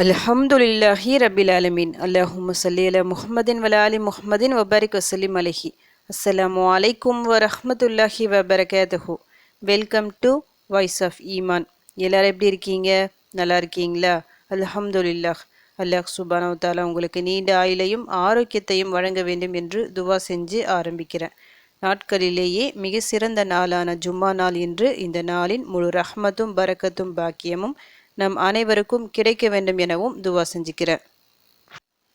அல்ஹம்துலில்லாஹி ரபில் ஆலமீன். அல்லாஹும்ம ஸல்லி அலா முஹம்மதின் வ ஆலி முஹம்மதின் வபாரிக் வசல்லிம் அலைஹி. அஸ்ஸலாமு அலைக்கும் வரஹ்மத்துல்லாஹி வபரகாத்துஹு. வெல்கம் டு வாய்ஸ் ஆஃப் ஈமான். எல்லாரும் எப்படி இருக்கீங்க? நல்லா இருக்கீங்களா? அல்ஹம்துலில்லாஹ். அல்லாஹ் சுப்ஹானஹு வ தஆலா உங்களுக்கு நீண்ட ஆயுளையும் ஆரோக்கியத்தையும் வழங்க வேண்டும் என்று துவா செஞ்சு ஆரம்பிக்கிறேன். நாட்களிலேயே மிக சிறந்த நாளான ஜும்மா நாள் என்று இந்த நாளின் முழு ரஹ்மத்தும் பரக்கத்தும் பாக்கியமும் நம் அனைவருக்கும் கிடைக்க வேண்டும் எனவும் துவா செஞ்சுக்கிறேன்.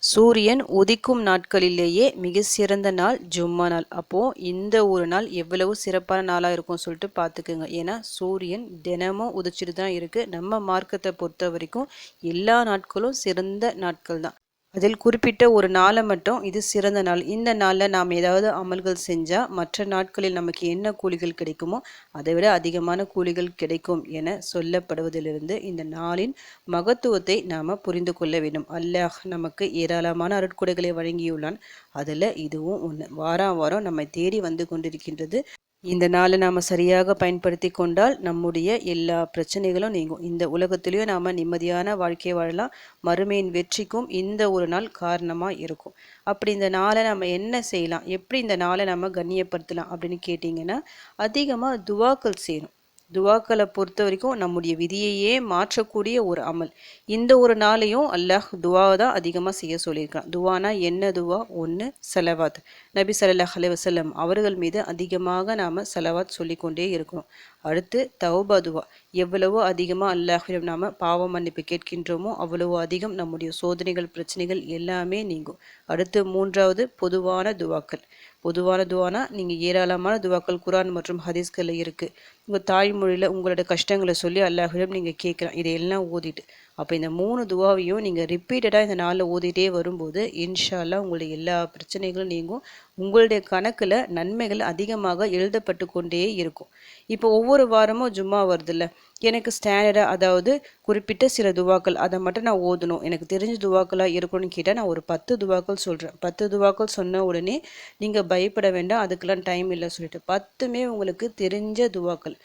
சூரியன் உதிக்கும் நாட்களிலேயே மிக சிறந்த நாள் ஜும்மா நாள். அப்போது இந்த ஒரு நாள் எவ்வளவு சிறப்பான நாளாக இருக்கும் சொல்லிட்டு பார்த்துக்குங்க. ஏன்னா சூரியன் தினமும் உதிச்சிட்டு தான் இருக்குது. நம்ம மார்க்கத்தை பொறுத்த வரைக்கும் எல்லா நாட்களும் சிறந்த நாட்கள் தான். அதில் குறிப்பிட்ட ஒரு நாளை மட்டும் இது சிறந்த நாள், இந்த நாளில் நாம் ஏதாவது அமல்கள் செஞ்சால் மற்ற நாட்களில் நமக்கு என்ன கூலிகள் கிடைக்குமோ அதை விட அதிகமான கூலிகள் கிடைக்கும் என சொல்லப்படுவதிலிருந்து இந்த நாளின் மகத்துவத்தை நாம் புரிந்து கொள்ள வேண்டும். அல்லாஹ் நமக்கு ஏராளமான அருட்கொடைகளை வழங்கியுள்ளான். அதில் இதுவும் ஒன்று. வாரம் வாரம் நம்மை தேடி வந்து கொண்டிருக்கின்றது. இந்த நாளை நாம் சரியாக பயன்படுத்தி கொண்டால் நம்முடைய எல்லா பிரச்சனைகளும் நீங்கும். இந்த உலகத்திலையும் நாம் நிம்மதியான வாழ்க்கையை வாழலாம். மறுமையின் வெற்றிக்கும் இந்த ஒரு நாள் காரணமாக இருக்கும். அப்படி இந்த நாளை நம்ம என்ன செய்யலாம், எப்படி இந்த நாளை நம்ம கண்ணியப்படுத்தலாம் அப்படின்னு கேட்டிங்கன்னா, அதிகமாக துவாக்கள் செய்யணும். துவாக்களை பொறுத்த வரைக்கும் நம்முடைய விதியையே மாற்றக்கூடிய ஒரு அமல். இந்த ஒரு நாளையும் அல்லாஹ் துவாவை தான் அதிகமாக செய்ய சொல்லியிருக்கான். துவானா என்ன துவா? ஒன்று சலவாத். நபி ஸல்லல்லாஹு அலைஹி வஸல்லம் அவர்கள் மீது அதிகமாக நாம் சலவாத் சொல்லிக்கொண்டே இருக்கணும். அடுத்து தௌபா துவா. எவ்வளவோ அதிகமாக அல்லாஹ்விடம் நாம் பாவ மன்னிப்பு கேட்கின்றோமோ அவ்வளவோ அதிகம் நம்முடைய சோதனைகள் பிரச்சனைகள் எல்லாமே நீங்கும். அடுத்து மூன்றாவது பொதுவான துவாக்கள். பொதுவான துவானா நீங்கள் ஏராளமான துவாக்கள் குரான் மற்றும் ஹதீஸ்களில் இருக்குது. உங்கள் தாய்மொழியில் உங்களோட கஷ்டங்களை சொல்லி அல்லாஹ்விடம் நீங்கள் கேட்கலாம். இதையெல்லாம் ஓதிட்டு அப்போ இந்த 3 துவாவையும் நீங்கள் ரிப்பீட்டடாக இந்த நாளில் ஓதிட்டே வரும்போது இன்ஷா அல்லாஹ் உங்களுடைய எல்லா பிரச்சனைகளும் நீங்கும். உங்களுடைய கணக்கில் நன்மைகள் அதிகமாக எழுதப்பட்டு கொண்டே இருக்கும். இப்போ ஒவ்வொரு வாரமும் ஜும்மா வருதுல்ல, எனக்கு ஸ்டாண்டர்டாக அதாவது குறிப்பிட்ட சில துவாக்கள் அதை மட்டும் நான் ஓதணும், எனக்கு தெரிஞ்ச துவாக்களாக இருக்கணும்னு கேட்டால் நான் ஒரு 10 துவாக்கள் சொல்கிறேன். 10 துவாக்கள் சொன்ன உடனே நீங்கள் பயப்பட வேண்டாம், அதுக்கெல்லாம் டைம் இல்லை சொல்லிட்டு 10மே உங்களுக்கு தெரிஞ்ச துவாக்கள்.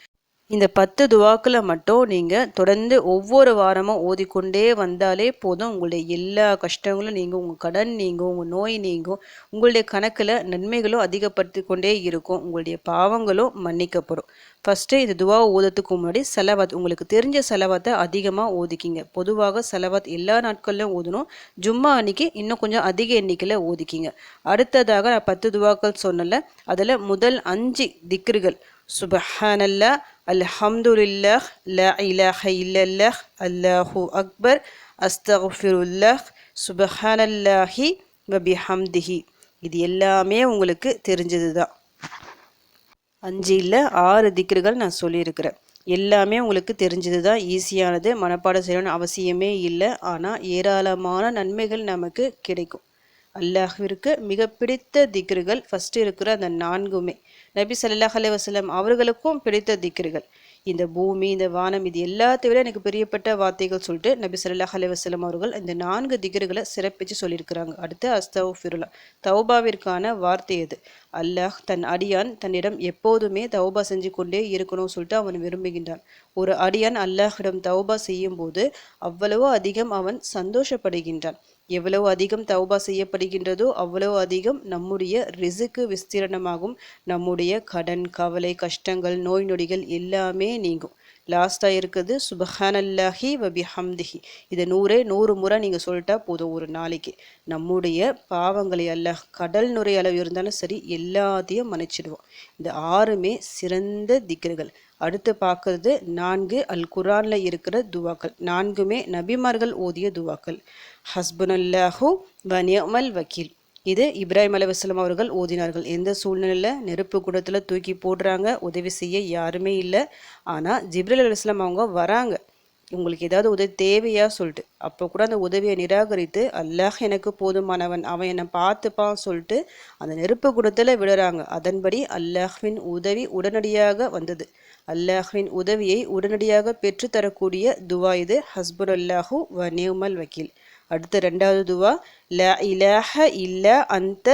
இந்த 10 துவாக்களை மட்டும் நீங்கள் தொடர்ந்து ஒவ்வொரு வாரமும் ஓதிக்கொண்டே வந்தாலே போதும். உங்களுடைய எல்லா கஷ்டங்களும் நீங்கும், உங்கள் கடன் நீங்கும், உங்கள் நோய் நீங்கும், உங்களுடைய கணக்கில் நன்மைகளும் அதிகப்படுத்தி கொண்டே இருக்கும், உங்களுடைய பாவங்களும் மன்னிக்கப்படும். ஃபஸ்ட்டு இந்த துவாவை ஓதத்துக்கு முன்னாடி செலவாத், உங்களுக்கு தெரிஞ்ச செலவாத்தை அதிகமாக ஓதிக்கிங்க. பொதுவாக செலவாத் எல்லா நாட்கள்லையும் ஓதணும். ஜும்மா அன்னைக்கு இன்னும் கொஞ்சம் அதிக எண்ணிக்கையில் ஓதிக்கிங்க. அடுத்ததாக நான் 10 துவாக்கள் சொன்னல, அதில் முதல் 5 திக்ருகள் சுபஹானல்லா, அல்ஹம்துலில்லாஹ், லா இலாஹ இல்லல்லாஹ், அல்லாஹு அக்பர், அஸ்தக்ஃபிருல்லாஹ், சுபஹானல்லாஹி வபிஹம்திஹி. இது எல்லாமே உங்களுக்கு தெரிஞ்சது தான். 5 இல்லை 6 திக்ருகள் நான் சொல்லியிருக்கிறேன். எல்லாமே உங்களுக்கு தெரிஞ்சது தான், ஈஸியானது, மனப்பாடம் செய்யணும்னு அவசியமே இல்லை. ஆனால் ஏராளமான நன்மைகள் நமக்கு கிடைக்கும். அல்லாஹ்விற்கு மிக பிடித்த திக்ருகள் ஃபஸ்ட்டு இருக்கிற அந்த 4மே நபி ஸல்லல்லாஹு அலைஹி வஸல்லம் அவர்களுக்கும் பிடித்த திக்ருகள். இந்த பூமி, இந்த வானம், இது எல்லாத்தை விட எனக்கு பிரியப்பட்ட வார்த்தைகள் சொல்லிட்டு நபி ஸல்லல்லாஹு அலைஹி வஸல்லம் அவர்கள் இந்த 4 திக்ருகளை சிறப்பித்து சொல்லியிருக்கிறாங்க. அடுத்து அஸ்தக்ஃபிருல்லா, தௌபாவிற்கான வார்த்தை அது. அல்லாஹ் தன் அடியான் தன்னிடம் எப்போதுமே தௌபா செஞ்சு கொண்டே இருக்கணும்னு சொல்லிட்டு அவன் விரும்புகின்றான். ஒரு அடியான் அல்லாஹிடம் தௌபா செய்யும் போது அவ்வளவோ அதிகம் அவன் சந்தோஷப்படுகின்றான். எவ்வளவு அதிகம் தௌபா செய்யப்படுகின்றதோ அவ்வளவு அதிகம் நம்முடைய ரிசுக்கு விஸ்தீரணமாகும். நம்முடைய கடன், கவலை, கஷ்டங்கள், நோய் நொடிகள் எல்லாமே நீங்கும். லாஸ்ட்டாக இருக்குது சுபஹானல்லாஹி வபிஹம்திஹி. இதை 100 முறை நீங்கள் சொல்லிட்டா போதும் ஒரு நாளைக்கு. நம்முடைய பாவங்களை அல்லாஹ் கடல் நுரை அளவு இருந்தாலும் சரி எல்லாத்தையும் மன்னிச்சிடுவோம். இந்த 6மே சிறந்த திக்ருகள். அடுத்து பார்க்கறது 4 அல் குரானில் இருக்கிற துவாக்கள். 4மே நபிமார்கள் ஓதிய துவாக்கள். ஹஸ்புனல்லாஹு வ நிஅமல் வக்கீல், இது இப்ராஹிம் அலைஹிஸ்ஸலாம் அவர்கள் ஓதினார்கள். எந்த சூழ்நிலையில் நெருப்பு குடத்தில் தூக்கி போடுறாங்க, உதவி செய்ய யாருமே இல்லை. ஆனால் ஜிப்ரீல் அலைஹிஸ்ஸலாம் அவங்க வராங்க, உங்களுக்கு ஏதாவது உதவி தேவையா சொல்லிட்டு. அப்போ கூட அந்த உதவியை நிராகரித்து அல்லாஹ் எனக்கு போதுமானவன், அவன் என்னை பார்த்துப்பான் சொல்லிட்டு அந்த நெருப்பு குடத்தில் விடுறாங்க. அதன்படி அல்லாஹ்வின் உதவி உடனடியாக வந்தது. அல்லாஹ்வின் உதவியை உடனடியாக பெற்றுத்தரக்கூடிய துவா இது, ஹஸ்புனல்லாஹு வ நிஅமல் வக்கீல். அடுத்து 2வது துவா, லா இலாஹ இல்லா அன்த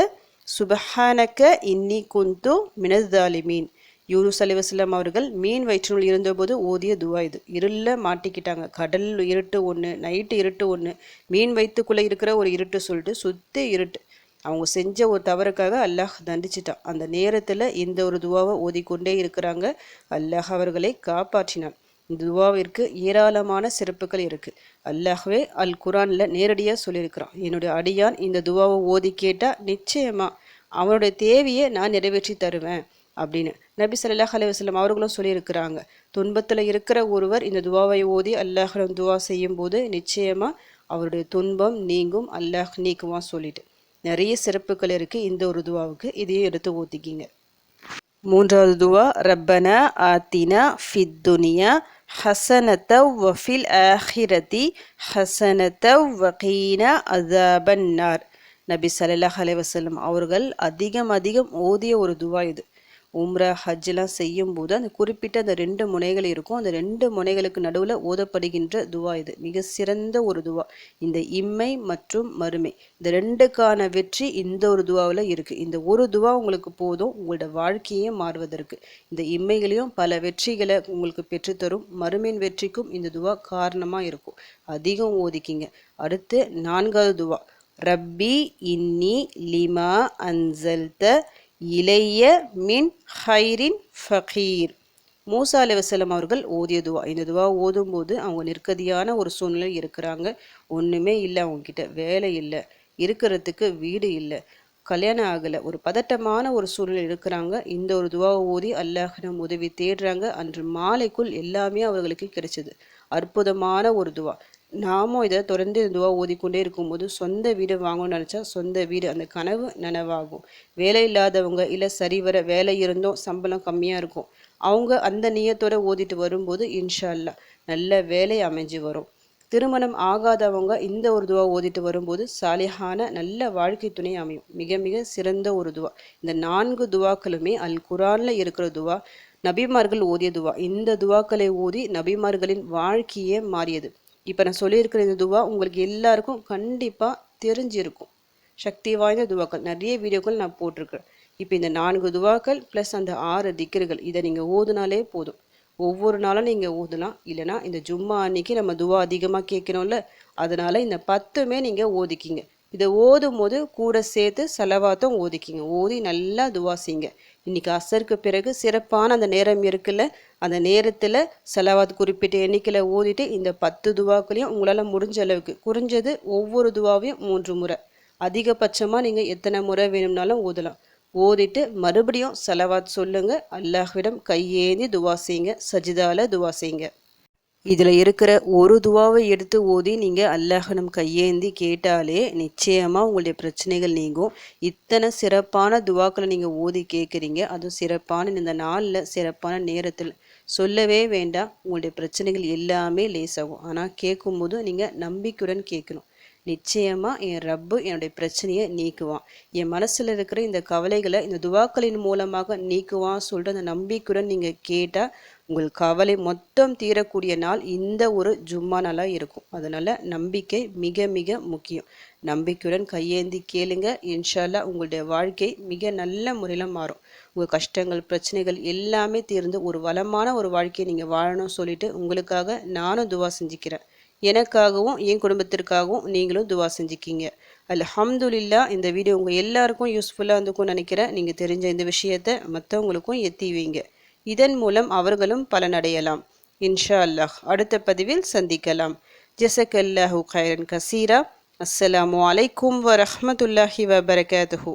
சுபஹானக இன்னி குந்து மினஸ் ஜாலிமீன். யூனுஸ் அலைஹிஸ்ஸலாம் அவர்கள் மீன் வயிற்றினுள் இருந்தபோது ஓதிய துவா இது. இருளில் மாட்டிக்கிட்டாங்க. கடல் இருட்டு ஒன்று, நைட்டு இருட்டு ஒன்று, மீன் வயிற்றுக்குள்ளே இருக்கிற ஒரு இருட்டு சொல்லிட்டு சுற்றி இருட்டு. அவங்க செஞ்ச ஒரு தவறுக்காக அல்லாஹ் தண்டிச்சிட்டான். அந்த நேரத்தில் இந்த ஒரு துவாவை ஓதிக்கொண்டே இருக்கிறாங்க. அல்லாஹ் அவர்களை காப்பாற்றினான். இந்த துவாவிற்கு ஏராளமான சிறப்புகள் இருக்குது. அல்லாஹ்வே அல் குரானில் நேரடியாக சொல்லியிருக்கிறான், என்னுடைய அடியான் இந்த துவாவை ஓதி கேட்டால் நிச்சயமாக அவனுடைய தேவையை நான் நிறைவேற்றி தருவேன் அப்படின்னு நபி ஸல்லல்லாஹு அலைஹி வஸல்லம் அவர்களும் சொல்லியிருக்கிறாங்க. துன்பத்தில் இருக்கிற ஒருவர் இந்த துவாவை ஓதி அல்லாஹிடம் துவா செய்யும் போது நிச்சயமாக அவருடைய துன்பம் நீங்கும், அல்லாஹ் நீக்குவான் சொல்லிட்டு நிறைய சிறப்புகள் இருக்குது இந்த ஒரு துவாவுக்கு. இதையும் எடுத்து ஊற்றிக்கிங்க. மூன்றாவது துவா, ரப்பனா ஆத்தினா ஃபித் துனியா ஹசனத வஃபில் ஆஹிரதி ஹசனத வகீனா அஸாபன்னார். நபி ஸல்லல்லாஹு அலைஹி வஸல்லம் அவர்கள் அதிகம் ஓதிய ஒரு துவா இது. உம்ரா ஹஜ்ஜெலாம் செய்யும் போது அந்த குறிப்பிட்ட அந்த 2 முனைகள் இருக்கும். அந்த 2 முனைகளுக்கு நடுவில் ஓதப்படுகின்ற துவா இது. மிக சிறந்த ஒரு துவா. இந்த இம்மை மற்றும் மறுமை இந்த 2க்கான வெற்றி இந்த ஒரு துவாவில் இருக்குது. இந்த ஒரு துவா உங்களுக்கு போதும் உங்களோட வாழ்க்கையே மாறுவதற்கு. இந்த இம்மைகளையும் பல வெற்றிகளை உங்களுக்கு பெற்றுத்தரும், மறுமையின் வெற்றிக்கும் இந்த துவா காரணமாக இருக்கும். அதிகம் ஓதிக்கிங்க. அடுத்து 4வது துவா, ரப்பி இன்னி லிமா அன்சல்த இளைய மின் ஹைரின் ஃபகீர். மூசா அலைஹிஸ்ஸலாம் அவர்கள் ஓதிய துவா. இந்த துவா ஓதும்போது அவங்க நிர்கதியான ஒரு சூழ்நிலை இருக்கிறாங்க. ஒன்றுமே இல்லை, அவங்கக்கிட்ட வேலை இல்லை, இருக்கிறதுக்கு வீடு இல்லை, கல்யாணம் ஆகலை, ஒரு பதட்டமான ஒரு சூழ்நிலை இருக்கிறாங்க. இந்த ஒரு துவாவை ஓதி அல்லாஹ்விடம் உதவி தேடுறாங்க. அன்று மாலைக்குள் எல்லாமே அவர்களுக்கு கிடைச்சது. அற்புதமான ஒரு துவா. நாமும் இதை தொடர்ந்து இந்த துவா ஓதிக்கொண்டே இருக்கும்போது சொந்த வீடு வாங்கணும்னு நினச்சா சொந்த வீடு அந்த கனவு நனவாகும். வேலை இல்லாதவங்க, இல்லை சரிவர வேலை இருந்தும் சம்பளம் கம்மியாக இருக்கும், அவங்க அந்த நியத்தோட ஓதிட்டு வரும்போது இன்ஷா அல்லாஹ் நல்ல வேலை அமைஞ்சு வரும். திருமணம் ஆகாதவங்க இந்த ஒரு துவா ஓதிட்டு வரும்போது சாலிஹான நல்ல வாழ்க்கை துணை அமையும். மிக சிறந்த ஒரு துவா. இந்த 4 துவாக்களுமே அல் குரானில் இருக்கிற துவா, நபிமார்கள் ஓதிய துவா. இந்த துவாக்களை ஓதி நபிமார்களின் வாழ்க்கையே மாறியது. இப்போ நான் சொல்லியிருக்கிற இந்த துவா உங்களுக்கு எல்லாருக்கும் கண்டிப்பாக தெரிஞ்சிருக்கும். சக்தி வாய்ந்த துவாக்கள் நிறைய வீடியோக்கள் நான் போட்டிருக்கேன். இப்போ இந்த 4 துவாக்கள் ப்ளஸ் அந்த 6 திக்ருகள் இதை நீங்கள் ஓதுனாலே போதும். ஒவ்வொரு நாளும் நீங்கள் ஓதலாம். இல்லைனா இந்த ஜும்மா அன்னைக்கு நம்ம துவா அதிகமாக கேட்கணும்ல, அதனால் இந்த 10மே நீங்கள் ஓதிக்கிங்க. இதை ஓதும் போது கூட சேர்த்து சலவாத்தும் ஓதிக்கிங்க. ஓதி நல்லா துவா செய்யுங்க. இன்றைக்கி அசருக்கு பிறகு சிறப்பான அந்த நேரம் இருக்குல்ல, அந்த நேரத்தில் சலவாத் குறிப்பிட்ட எண்ணிக்கையில் ஓதிட்டு இந்த 10 துவாக்களையும் உங்களால் முடிஞ்ச அளவுக்கு குறைஞ்சது ஒவ்வொரு துவாவையும் 3 முறை, அதிகபட்சமாக நீங்கள் எத்தனை முறை வேணும்னாலும் ஓதலாம். ஓதிட்டு மறுபடியும் சலவாத் சொல்லுங்க. அல்லாஹ்விடம் கையேந்தி துவா செய்யுங்க, சஜிதால துவா செய்யுங்க. இதில் இருக்கிற ஒரு துவாவை எடுத்து ஓதி நீங்கள் அல்லாஹ்விடம் கையேந்தி கேட்டாலே நிச்சயமாக உங்களுடைய பிரச்சனைகள் நீங்கும். இத்தனை சிறப்பான துவாக்களை நீங்கள் ஓதி கேட்குறீங்க, அதுவும் சிறப்பான இந்த நாளில் சிறப்பான நேரத்தில். சொல்லவே வேண்டாம், உங்களுடைய பிரச்சனைகள் எல்லாமே லேசாகும். ஆனால் கேட்கும்போது நீங்கள் நம்பிக்கையுடன் கேட்கணும். நிச்சயமாக என் ரப்பு என்னுடைய பிரச்சனையை நீக்குவான், என் மனசில் இருக்கிற இந்த கவலைகளை இந்த துவாக்களின் மூலமாக நீக்குவான் சொல்லிட்டு அந்த நம்பிக்கையுடன் நீங்கள் கேட்டால் உங்கள் கவலை மொத்தம் தீரக்கூடிய நாள் இந்த ஒரு ஜும்மா நாளாக இருக்கும். அதனால் நம்பிக்கை மிக முக்கியம். நம்பிக்கையுடன் கையேந்தி கேளுங்க. இன்ஷா அல்லாஹ் உங்களுடைய வாழ்க்கை மிக நல்ல முறையில் மாறும். உங்கள் கஷ்டங்கள் பிரச்சனைகள் எல்லாமே தீர்ந்து ஒரு வளமான ஒரு வாழ்க்கையை நீங்கள் வாழணும் சொல்லிட்டு உங்களுக்காக நானும் துவா செஞ்சுக்கிறேன். எனக்காகவும் என் குடும்பத்திற்காகவும் நீங்களும் துவா செஞ்சுக்கிங்க. அல்ஹம்துலில்லாஹ். இந்த வீடியோ உங்கள் எல்லாருக்கும் யூஸ்ஃபுல்லாக இருந்துக்கும்னு நினைக்கிறேன். நீங்கள் தெரிஞ்ச இந்த விஷயத்தை மற்றவங்களுக்கும் எத்தி வைங்க. இதன் மூலம் அவர்களும் பலனடையலாம். இன்ஷா அல்லாஹ். அடுத்த பதிவில் சந்திக்கலாம். ஜஸக்கல்லாஹு கைரன் கசீரா. அஸ்ஸலாமு அலைக்கும் வரஹ்மத்துல்லாஹி வபரகாத்துஹு.